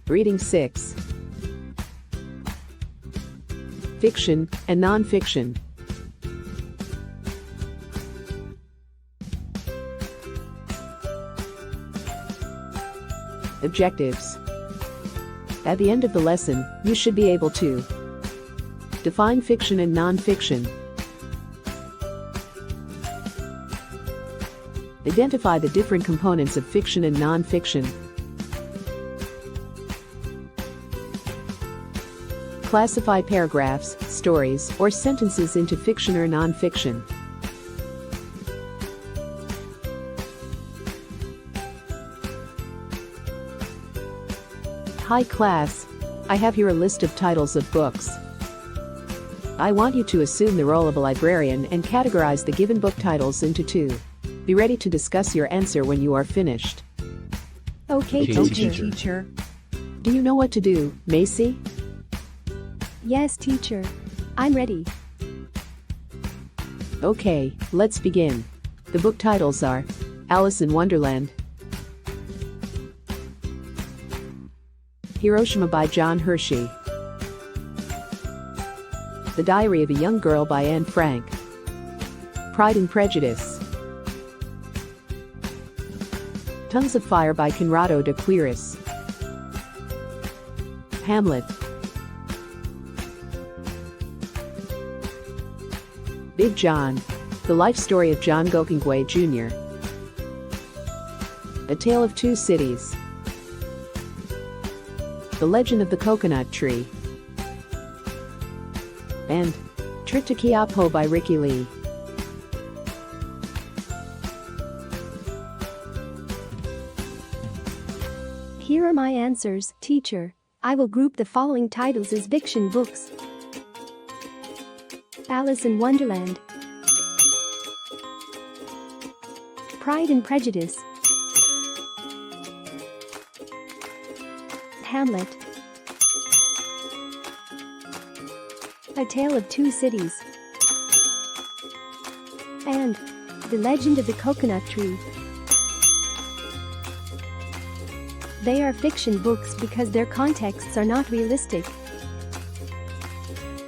Reading 6. Fiction and non-fiction. Objectives. At the end of the lesson, you should be able to define fiction and non-fiction, identify the different components of fiction and non-fiction, classify paragraphs, stories, or sentences into fiction or non-fiction. Hi class, I have here a list of titles of books. I want you to assume the role of a librarian and categorize the given book titles into two. Be ready to discuss your answer when you are finished. Okay, teacher. Do you know what to do, Macy? Yes, teacher. I'm ready. Okay, let's begin. The book titles are Alice in Wonderland, Hiroshima by John Hershey, The Diary of a Young Girl by Anne Frank, Pride and Prejudice, Tongues of Fire by Conrado de Quiris, Hamlet, Big John, The Life Story of John Gokingway Jr., A Tale of Two Cities, The Legend of the Coconut Tree, and Trip to Quiapo by Ricky Lee. Here are my answers, teacher. I will group the following titles as fiction books: Alice in Wonderland, Pride and Prejudice, Hamlet, A Tale of Two Cities, and The Legend of the Coconut Tree. They are fiction books because their contexts are not realistic.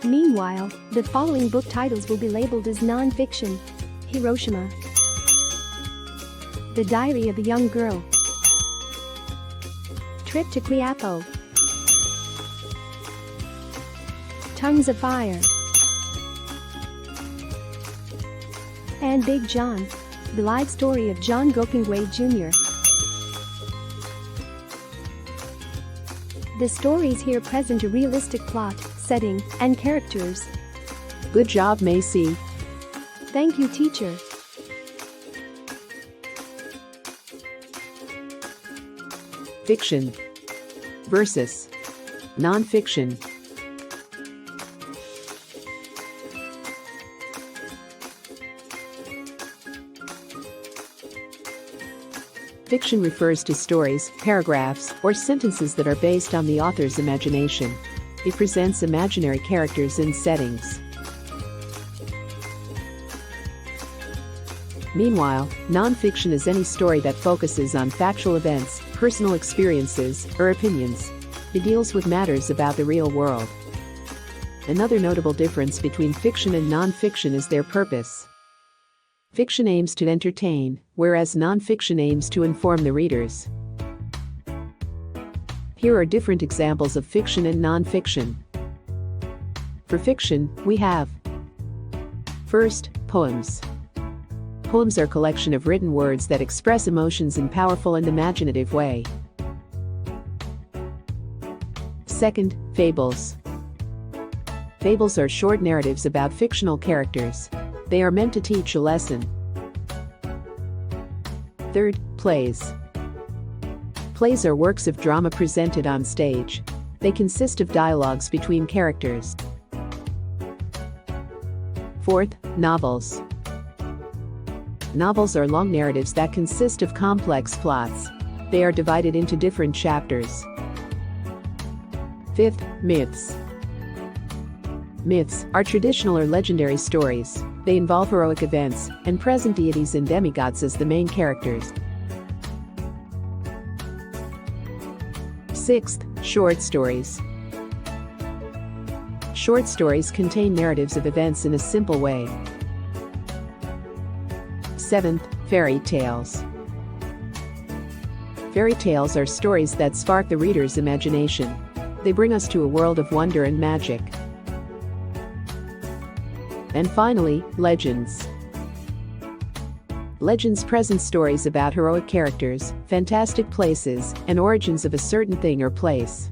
Meanwhile, the following book titles will be labeled as non-fiction: Hiroshima, The Diary of a Young Girl, Trip to Quiapo, Tongues of Fire, and Big John, The Life Story of John Gokingway Jr. The stories here present a realistic plot, setting, and characters. Good job, Macy. Thank you, teacher. Fiction versus non-fiction. Fiction refers to stories, paragraphs, or sentences that are based on the author's imagination. It presents imaginary characters and settings. Meanwhile, non-fiction is any story that focuses on factual events, personal experiences, or opinions. It deals with matters about the real world. Another notable difference between fiction and non-fiction is their purpose. Fiction aims to entertain, whereas non-fiction aims to inform the readers. Here are different examples of fiction and non-fiction. For fiction, we have: first, poems. Poems are a collection of written words that express emotions in powerful and imaginative way. Second, fables. Fables are short narratives about fictional characters. They are meant to teach a lesson. Third, plays. Plays are works of drama presented on stage. They consist of dialogues between characters. Fourth, novels. Novels are long narratives that consist of complex plots. They are divided into different chapters. Fifth, myths. Myths are traditional or legendary stories. They involve heroic events and present deities and demigods as the main characters. Sixth, Short stories. Short stories contain narratives of events in a simple way. 7th, fairy tales. Fairy tales are stories that spark the reader's imagination. They bring us to a world of wonder and magic. And finally, legends. Legends present stories about heroic characters, fantastic places, and origins of a certain thing or place.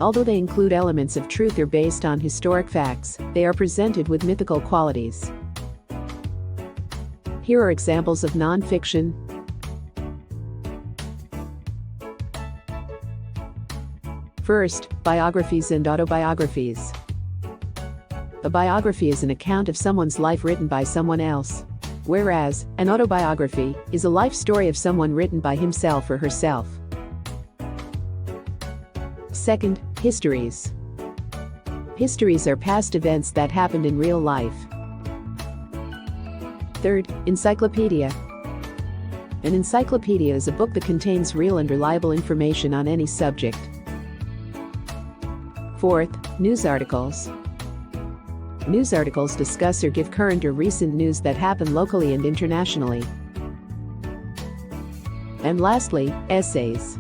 Although they include elements of truth or based on historic facts, they are presented with mythical qualities. Here are examples of non-fiction. First, biographies and autobiographies. A biography is an account of someone's life written by someone else, whereas an autobiography is a life story of someone written by himself or herself. Second, histories. Histories are past events that happened in real life. Third, encyclopedia. An encyclopedia is a book that contains real and reliable information on any subject. Fourth, news articles. News articles discuss or give current or recent news that happen locally and internationally. And lastly, essays.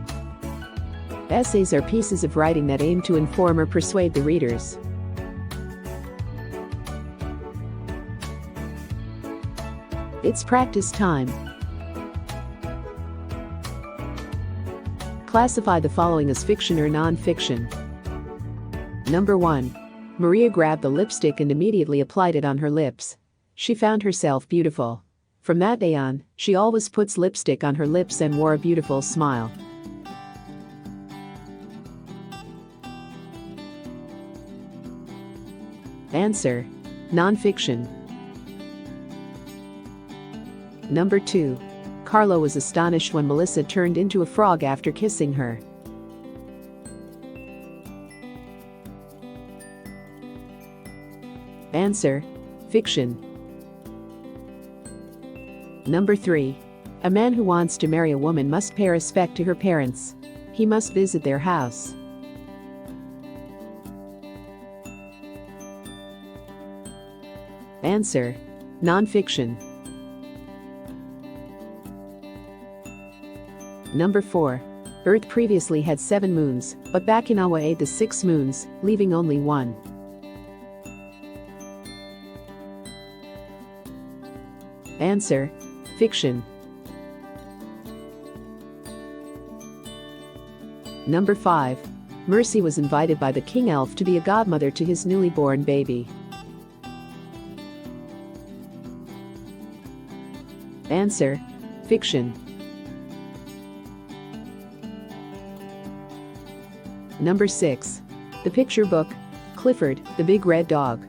Essays are pieces of writing that aim to inform or persuade the readers. It's practice time. Classify the following as fiction or non-fiction. Number 1. Maria grabbed the lipstick and immediately applied it on her lips. She found herself beautiful. From that day on, she always puts lipstick on her lips and wore a beautiful smile. Answer: non-fiction. Number 2. Carlo was astonished when Melissa turned into a frog after kissing her. Answer: fiction. Number 3. A man who wants to marry a woman must pay respect to her parents. He must visit their house. Answer: non-fiction. Number 4. Earth previously had 7 moons, but Bakinawa ate the 6 moons, leaving only 1. Answer: fiction. Number 5. Mercy was invited by the king elf to be a godmother to his newly born baby. Answer: fiction. Number 6. The picture book, Clifford, the Big Red Dog.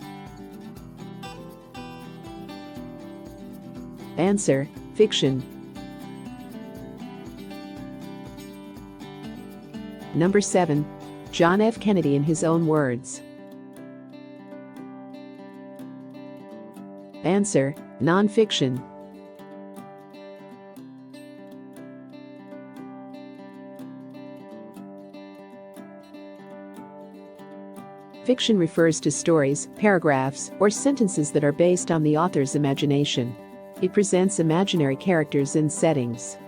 Answer: fiction. Number 7. John F. Kennedy in his own words. Answer: non-fiction. Fiction refers to stories, paragraphs, or sentences that are based on the author's imagination. It presents imaginary characters and settings.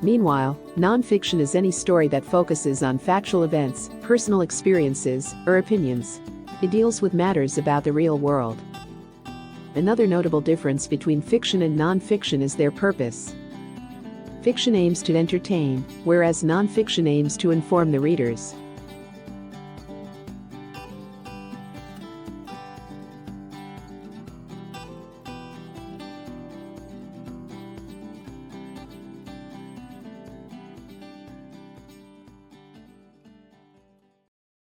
Meanwhile, nonfiction is any story that focuses on factual events, personal experiences, or opinions. It deals with matters about the real world. Another notable difference between fiction and nonfiction is their purpose. Fiction aims to entertain, whereas nonfiction aims to inform the readers.